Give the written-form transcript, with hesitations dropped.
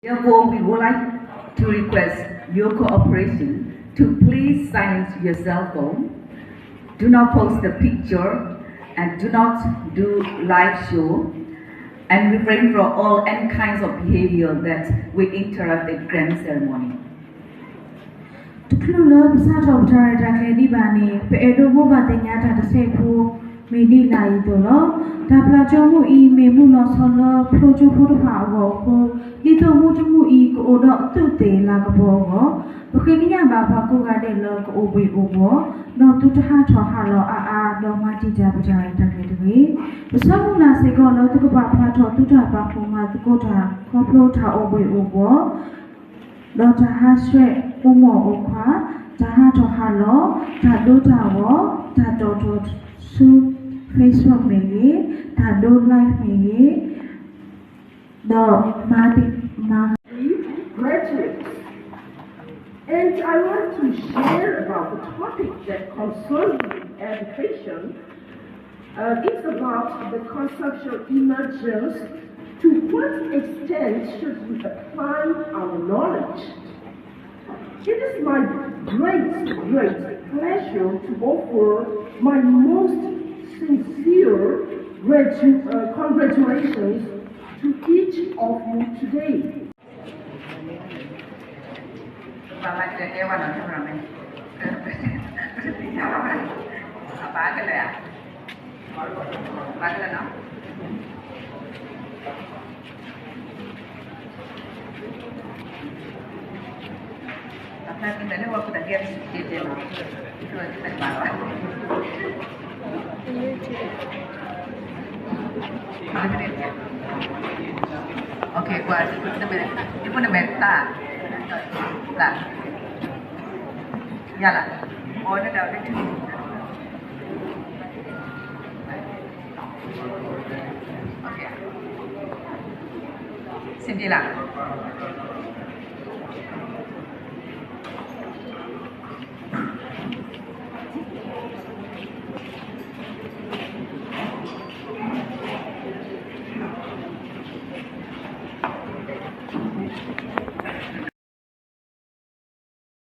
Therefore, we would like to request your cooperation to please silence your cell phone, do not post the picture, and do not do live show, and refrain from all any kinds of behavior that will interrupt the grand ceremony. တခုလုံးပစားတော်ထားတဲ့ကလေးဒီပါနေပေအဒိုဘောပါတင်ညာတာတစ်ဆက်ဖို့မေဒီလာရီတို့လောဒါပလာချုံမှုဤမေမှုလောဆောလောဖလိုချိုဖို့တဖာဘောကိုဒီတော့မှုတမှုဤကိုတော့သူ့တေလာကဘောကိုဘခိကညာဘာဘာကိုကတဲ့လောကိုဘွေအိုဘောတော့သူတဟာထောဟာလောအာတော့မတိကြပကြတဲ့ကလေးတွေပစားမှုလာစေကောလောတကပါဖာထောသူတာပါဖုံမှာတကောတာခေါပလိုထားအိုဘွေအိုဘောတော့တဟာဆွဲပုံမောဩခွာဒါဟာတော့ဟာလောဒါတို့တာဝဒါတော့ဆူ Facebook မေကြီးဒါတို့ live မေကြီးတော့မာတိမာ graduates. And I want to share about the topic that concerns education. It's about the conceptual emergence. To what extent should we apply our knowledge? It is my great pleasure to offer my most sincere congratulations to each of you today. Okay, buat itu meta lah, ya lah, oh ini dah ada. Okay, sini lah.